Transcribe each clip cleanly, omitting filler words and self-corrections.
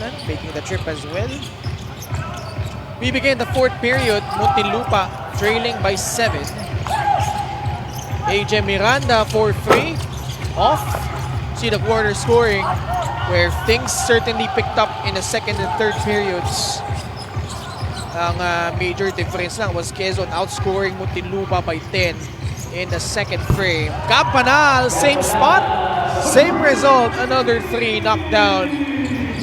Pangilinan making the trip as well. We begin the fourth period. Muntinlupa trailing by 7. AJ Miranda for 3. Off. See the quarter scoring where things certainly picked up in the second and third periods. Ang major difference lang was Quezon outscoring Muntinlupa by 10 in the second frame. Gab Banal, same spot, same result. Another 3 knocked down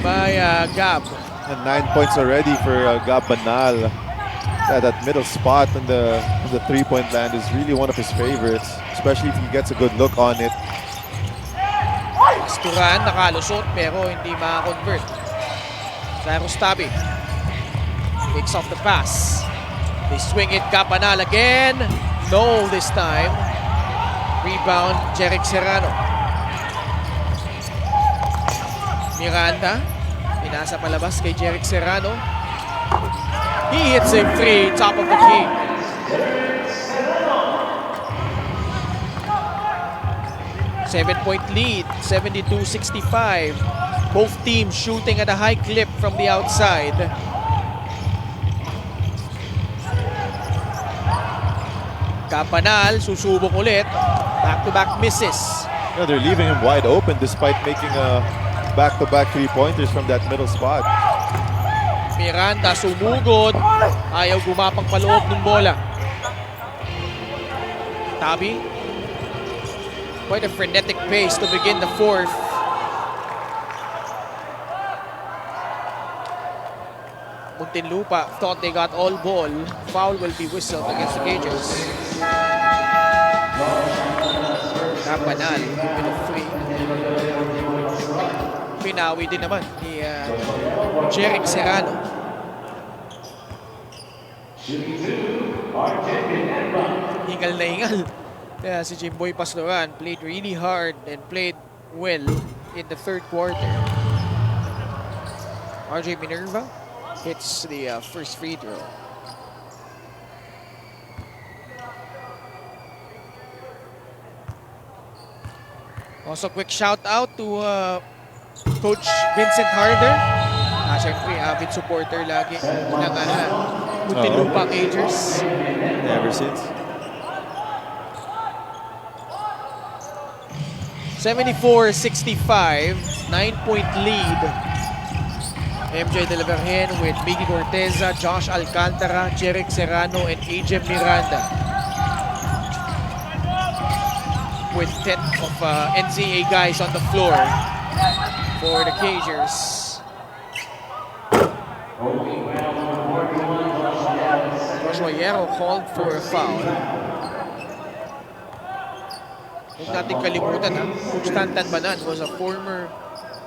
by Gab. And 9 points already for Gab Banal. That middle spot on the 3-point land is really one of his favorites, especially if he gets a good look on it. Sturan nakalusot pero hindi makakonvert. Cyrus Tabi picks off the pass. They swing it, Gab Banal again. No this time. Rebound, Jeric Serrano. Miranda. Pinasa palabas kay Jeric Serrano. He hits a 3, top of the key. Seven-point lead, 72-65. Both teams shooting at a high clip from the outside. Gab Banal, susubok ulit. Back-to-back misses. Yeah, they're leaving him wide open despite making back-to-back 3-pointers from that middle spot. Miranda sumugod. Ayaw gumapang paloob ng bola. Tabi. Quite a frenetic pace to begin the fourth. Muntinlupa thought they got all ball. Foul will be whistled against the Cagers. Gab Banal, bit of 3. Pinawi din naman ni Jeric Serrano. Hingal na hingal. Yeah, si Jimboy Pastoran played really hard and played well in the third quarter. RJ Minerva hits the first free throw. Also, quick shout out to Coach Vincent Harder. Siyempre, avid supporter lagi ng Muntinlupa Cagers. Ever since. 74-65, 9-point lead. MJ De La Virgen with Miggy Corteza, Josh Alcantara, Jeric Serrano, and AJ Miranda. With 10 of NCAA guys on the floor for the Cagers. Joshua Yero called for a foul. Huwag natin kalimutan, Coach Tantan Banan was a former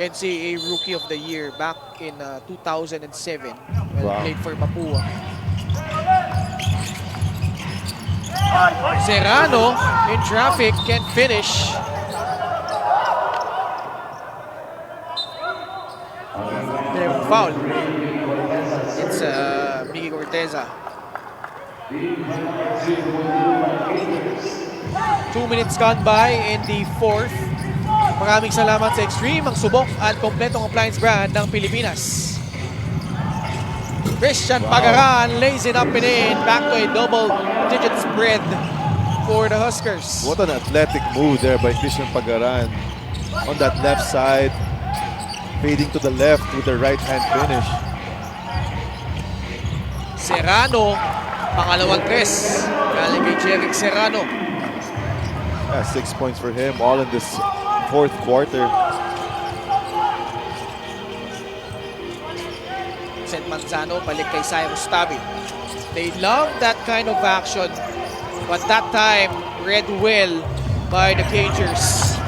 NCAA Rookie of the Year back in 2007 when he played for Mapua. Serrano in traffic, can't finish. There, foul. It's Miggy Corteza. 2 minutes gone by in the fourth. Maraming salamat sa Extreme, ang subok at kompletong appliance brand ng Pilipinas. Christian Pagaran lays it up and in. Back to a double-digit spread for the Huskers. What an athletic move there by Christian Pagaran. On that left side, fading to the left with the right-hand finish. Serrano, pangalawang tres. Galing kay Jeric Serrano. Yeah, 6 points for him, all in this fourth quarter. St. Manzano, balik kay Cyrus Tabi. They love that kind of action. But that time, read well by the Cagers.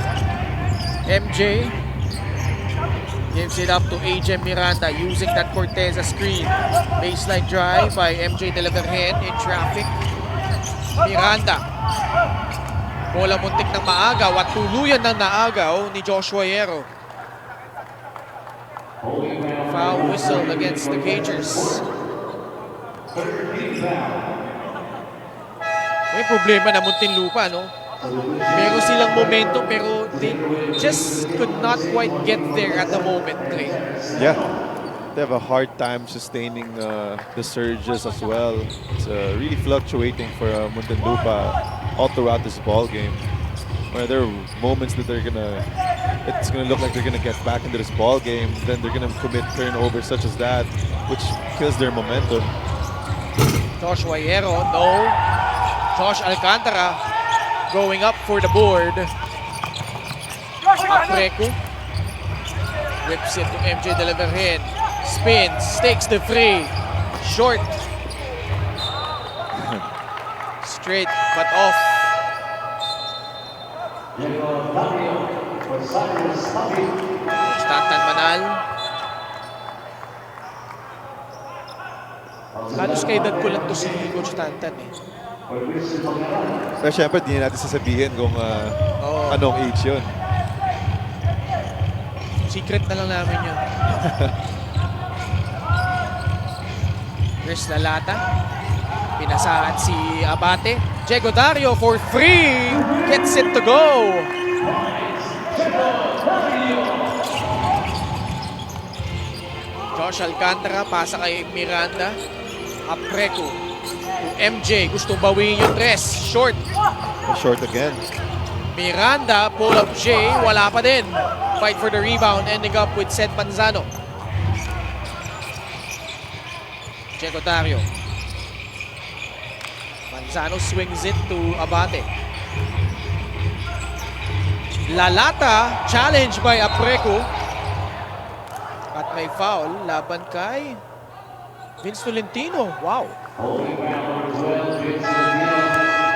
MJ gives it up to AJ Miranda using that Corteza screen. Baseline drive by MJ De La Virgen in traffic. Miranda. Bola muntik ng maagaw at tuluyan ng naagaw ni Joshua Yero. Foul whistle against the Cagers. May problema na Muntinlupa, no? Meron silang momentum pero they just could not quite get there at the moment, Clay. Yeah, they have a hard time sustaining the surges as well. It's really fluctuating for Muntinlupa all throughout this ball game. Where there are moments that it's gonna look like they're gonna get back into this ball game, then they're gonna commit turnovers such as that, which kills their momentum. Joshua Hierro, no. Josh Alcantara going up for the board. Apreco whips it to MJ De La Virgen. Spins, takes the free. Short. Straight, but off. Stanton Manal. Halos kay dad ko lang to si Coach Stanton eh. Pero syempre, di natin sasabihin kung anong age yun. Secret na lang namin yun. Chris Lalata. Pinasahan si Abate. Diego Dario for 3. Gets it to go. Josh Alcantara, pasa kay Miranda. Apreco to MJ. Gustong bawiin yung tres. Short. Short again. Miranda, pull-up J. Wala pa din. Fight for the rebound, ending up with Seth Manzano. Diego Dario. Manzano swings it to Abate. Lalata, challenged by Apreco. At may foul, laban kay Vince Tolentino. Wow.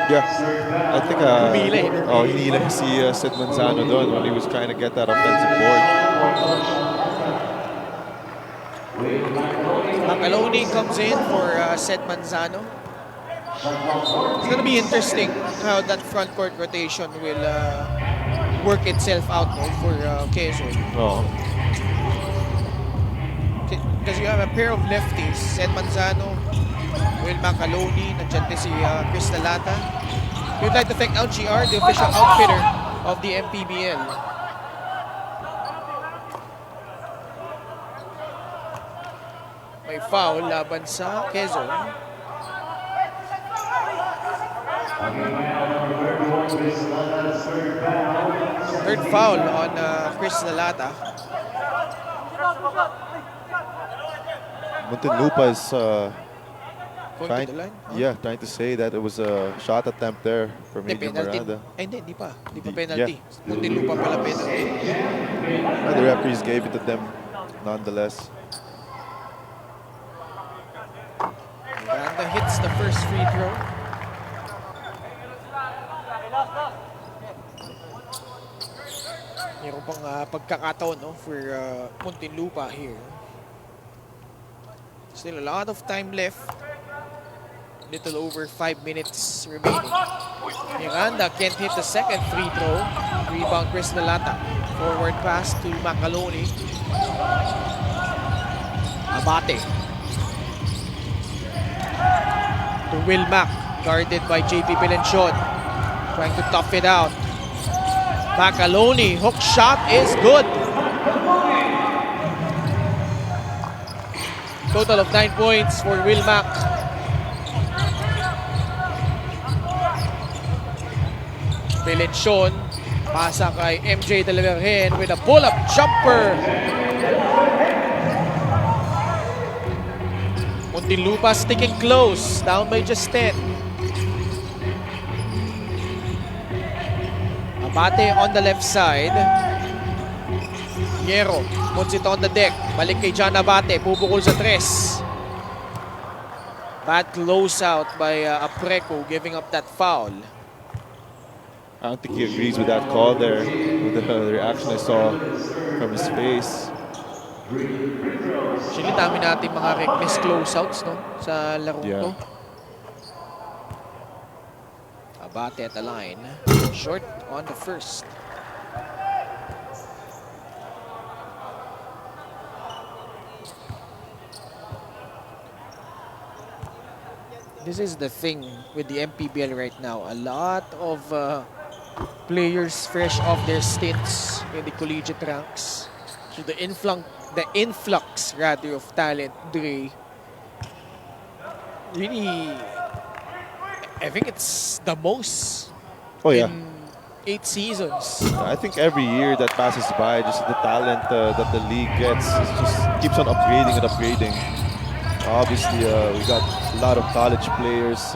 Yeah, I think Humila hinila si Seth Manzano doon when he was trying to get that offensive board. Macaloni comes in for Seth Manzano. It's gonna be interesting how that front court rotation will work itself out for Quezon. Oh. Because you have a pair of lefties, Seth Manzano, Will Macaloni, nandiyan din si Chris Lalata. We'd like to thank LGR, the official outfitter of the MPBL. May foul laban sa Quezon. Third foul on Chris Lalata. Muntinlupa is Going to the line? trying to say that it was a shot attempt there for Major Miranda. Ay, hindi pa. Hindi pa penalty. Muntinlupa pala penalty. The referees gave it to them nonetheless. Miranda hits the first free throw. Meron pang pagkakataon for Muntinlupa here. Still a lot of time left. Little over 5 minutes remaining. Miranda can't hit the second free throw. Rebound Chris Lalata. Forward pass to Macaloni. Abate. To Will Mac. Guarded by JP Pelencion. Trying to tough it out. Macaloni. Hook shot is good. Total of 9 points for Will Mac. Pelencion, pasa kay MJ De La Virgen with a pull-up jumper. Muntinlupa sticking close, down by just 10. Abate on the left side. Hierro puts it on the deck. Balik kay John Abate, bubukol sa tres. Bad close out by Apreco, giving up that foul. I don't think he agrees with that call there, with the reaction I saw from his face. Actually, dami natin mga reckless closeouts no, sa larong to. Abate at the line. Short on the first. This is the thing with the MPBL right now. A lot of players fresh off their stints in the collegiate ranks to the influx rather of talent, Dre, really, I think it's the most Oh yeah. in 8 seasons. I think every year that passes by, just the talent that the league gets just keeps on upgrading and upgrading. Obviously, we got a lot of college players,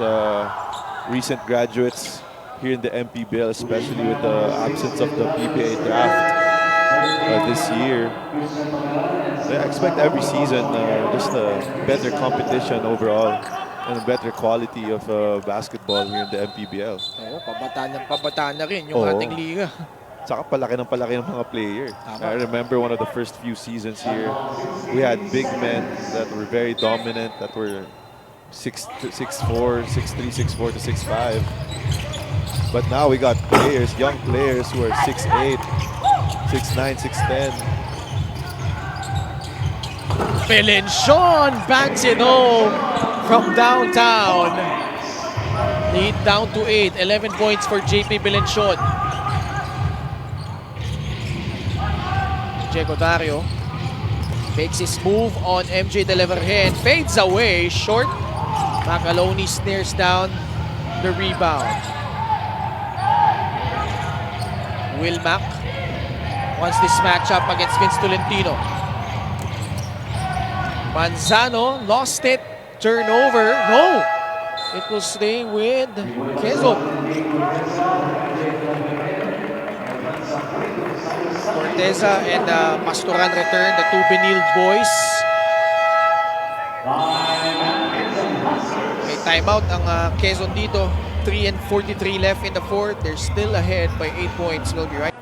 recent graduates here in the MPBL, especially with the absence of the PBA draft this year. I expect every season just a better competition overall and a better quality of basketball here in the MPBL. Oo, pabataan na rin yung Oo. ating liga. Saka palaki ng mga player. Tama. I remember one of the first few seasons here, we had big men that were very dominant, that were 6'4", 6'3", 6'4" to 6'5". But now we got players, young players who are 6'8", 6'9", 6'10". Belenchon banks it home from downtown. Lead down to 8. 11 points for JP Belenchon. Diego Dario makes his move on MJ De La Virgen. Fades away, short. Macaloni snares down the rebound. Wilmac wants this matchup against Vince Tolentino. Manzano lost it. Turnover. No! It will stay with Quezon. Corteza and Pastoran return, the two Benilde boys. May timeout ang Quezon dito. 3:43 left in the fourth. They're still ahead by 8 points. We'll be right.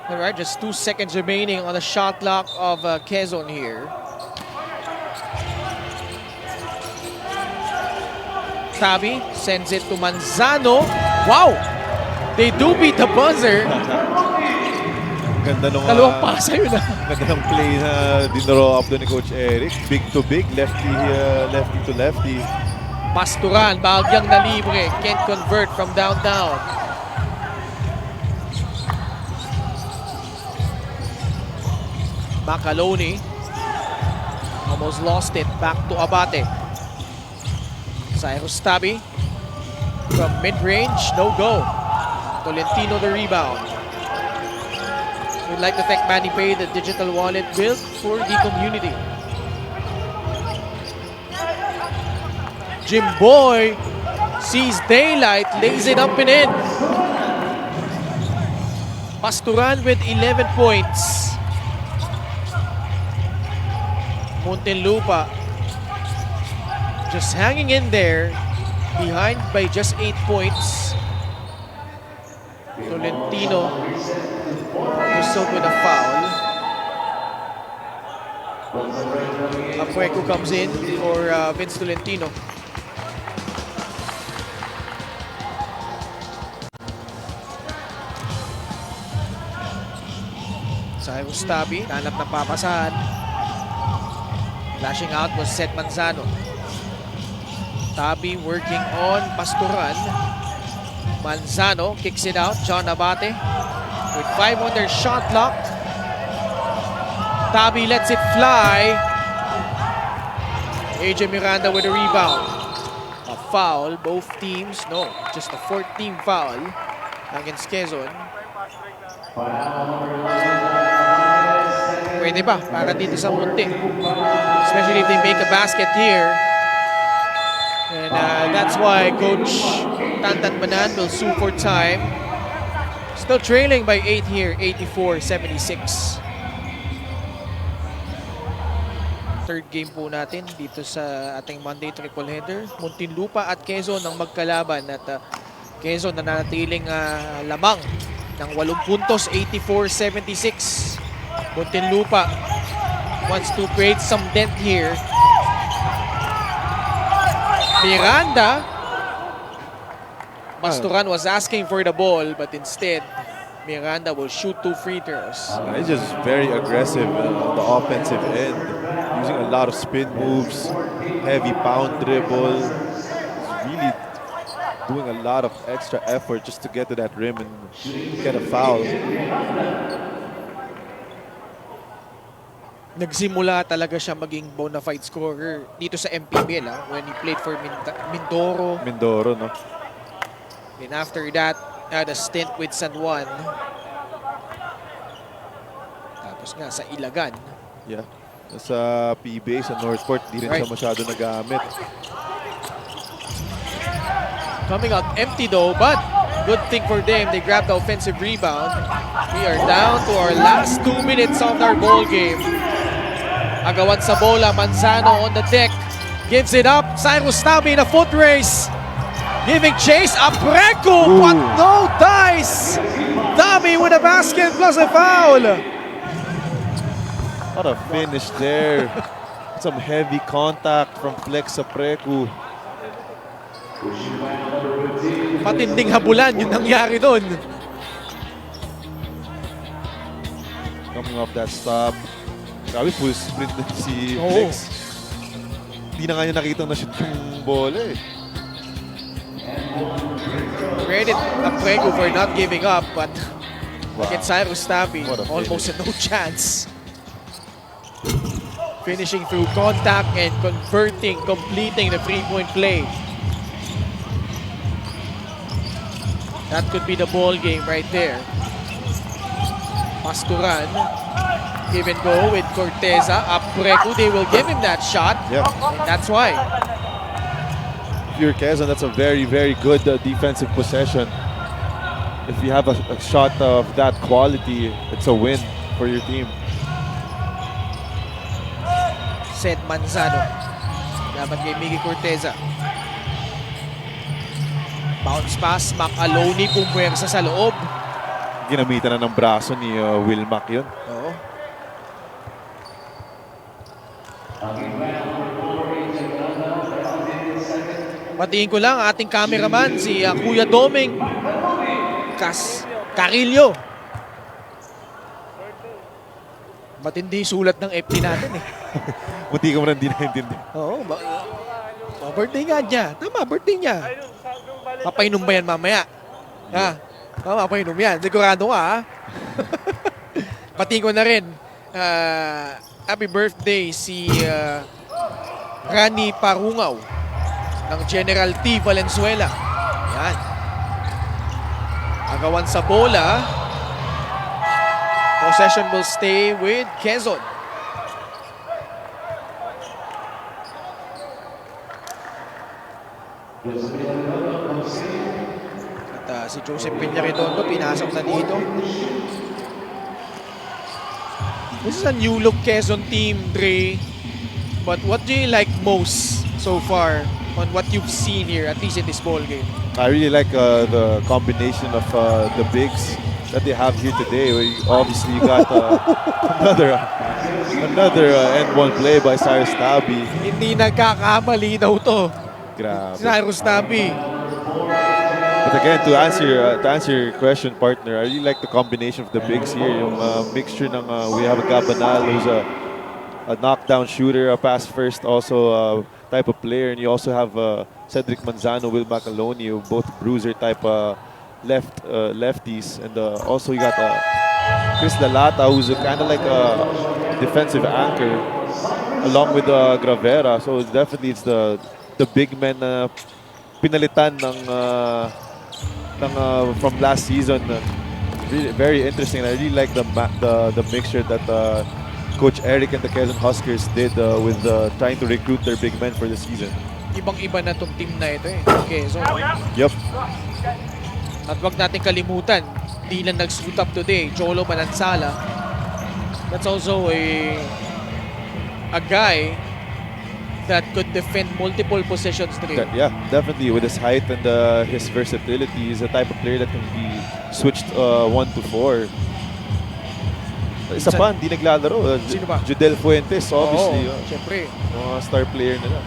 Alright, just 2 seconds remaining on the shot clock of Quezon here. Tabi sends it to Manzano. Wow! They do beat the buzzer. Ganda nung Dalawang pasa yun ganda ng play na dinraw up doon ni Coach Eric. Big to big, lefty to lefty. Pasturan, bahagyang na libre. Can't convert from downtown. Macaloni almost lost it. Back to Abate. Cyrus Tabi from mid-range, no go. Tolentino the rebound. We'd like to thank MoneyPay, the digital wallet built for the community. Jim Boy sees daylight, lays it up and in. Pasturan with 11 points. Muntinlupa just hanging in there, behind by just 8 points. Tolentino whistled with a foul. Apueco comes in for Vince Tolentino. Cyrus Tabi, hanap ng papasahan. Flashing out was Seth Manzano. Tabi working on Pasturan. Manzano kicks it out. John Abate with 5 on their shot clock. Tabi lets it fly. AJ Miranda with a rebound. A foul, both teams. No, just a 4th team foul against Quezon. Pwede ba para dito sa Munti? Especially if they make a basket here. And that's why Coach Tantan Banan will sue for time. Still trailing by 8 here, 84-76. Third game po natin dito sa ating Monday triple header. Muntinlupa at Quezon ang magkalaban at Quezon nananatiling lamang ng 8 puntos, 84-76. Muntinlupa wants to create some dent here. Miranda. Pasturan was asking for the ball, but instead, Miranda will shoot 2 free throws. He's just very aggressive on the offensive end, using a lot of spin moves, heavy pound dribble. He's really doing a lot of extra effort just to get to that rim and get a foul. Nagsimula talaga siya maging bona fide scorer dito sa MPBL when he played for Mindoro. Mindoro, no? And after that, had a stint with San Juan. Tapos nga sa Ilagan. Yeah. Sa PBA, sa Northport, di rin siya masyado nagamit. Coming out empty though, but good thing for them. They grabbed the offensive rebound. We are down to our last 2 minutes of our ball game. Agawan sa bola, Manzano on the deck. Gives it up. Cyrus Tabi in a foot race. Giving chase. Apreco, but no dice. Tabi with a basket plus a foul. What a finish there. Some heavy contact from Flex Apreco. Matinding habulan yung nangyari doon. Coming off that stop. Grabe, full sprint din si Oo. Flex. Hindi na nga niya nakita na shoot yung bola eh. Credit Apreco for not giving up, but Wow. against Cyrus Tabi, What a almost a no chance. Finishing through contact and completing the three-point play. That could be the ball game right there. Pasturan, give and go with Corteza. Apreco, they will give him that shot. Yeah. And that's why. If you're Quezon, that's a very, very good defensive possession. If you have a shot of that quality, it's a win for your team. Seth Manzano. Laban kay Miggy Corteza. Bounce pass, Macaloni pumwersa sa loob. Ginamitan na ng braso ni Will Mac yun. Oo. Patingin ko lang ating cameraman, si Kuya Doming Carillo. Matindi sulat ng FT natin eh. Munti ko mo na hindi naintindi. Oo, birthday nga niya. Tama, birthday niya. Papainom ba yan mamaya? Ha? Papainom yan. Sigurado ka, ha? Patingin ko na rin. Happy birthday si Rani Parungaw ng General T. Valenzuela. Yan. Agawan sa bola. Possession will stay with Quezon. At si Joseph Peñarredondo pinasok na dito. This is a new look Quezon team, Dre. But what do you like most so far on what you've seen here, at least in this ball game? I really like the combination of the bigs that they have here today. Obviously, you got another end one play by Cyrus Tabi. Hindi nagkakamali daw to. Grabe. Cyrus Tabi. But again, to answer your question, partner, I really like the combination of the bigs here. Yung mixture ng we have a Gabanal who's a knockdown shooter, a pass first also type of player, and you also have Cedric Manzano, Will Macaloni, both bruiser type lefties, and also you got Chris Lalata, who's kind of like a defensive anchor, along with Gravera. So definitely it's the big men na pinalitan ng from last season. Really, very interesting. I really like the mixture that Coach Eric and the Quezon Huskers did with trying to recruit their big men for the season. Ibang-iba na tong team na ito eh. Quezon. Yep. At wag natin kalimutan, di lang nag-suit up today, Cholo Manansala. That's also a guy that could defend multiple possessions today. Yeah, definitely. With his height and his versatility, he's a type of player that can be switched 1 to 4. Isa pa, hindi naglalaro. Sino ba? Judel Fuentes, obviously. Oo, syempre. Mga star player nila.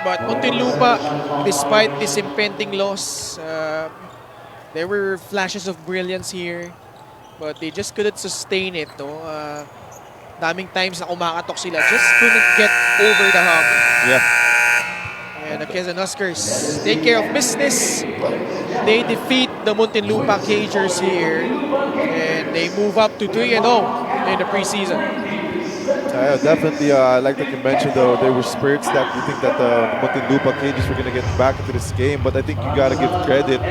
But Muntinlupa, despite this impending loss, there were flashes of brilliance here. But they just couldn't sustain it. No? Daming times na kumakatok sila. Just couldn't get over the hump. Yeah. And the Quezon Huskers take care of business. They defeat the Muntinlupa Cagers here. And they move up to 3-0 in the preseason. Yeah, definitely. Like you mentioned, though, there were spurts that you think that the Muntinlupa Cages were going to get back into this game. But I think you got to give credit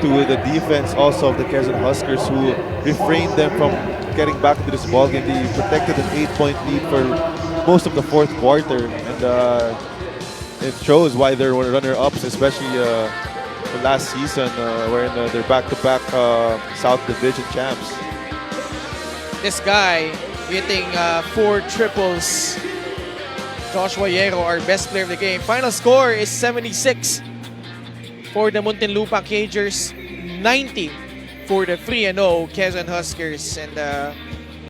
to the defense also of the Quezon Huskers, who refrained them from getting back into this ball game. They protected an 8-point lead for most of the fourth quarter, and it shows why they're runner-ups, especially the last season, wherein they're back-to-back South Division champs. This guy hitting 4 triples. Joshua Yero, our best player of the game. Final score is 76 for the Muntinlupa Cagers, 90 for the 3-0 Quezon Huskers. And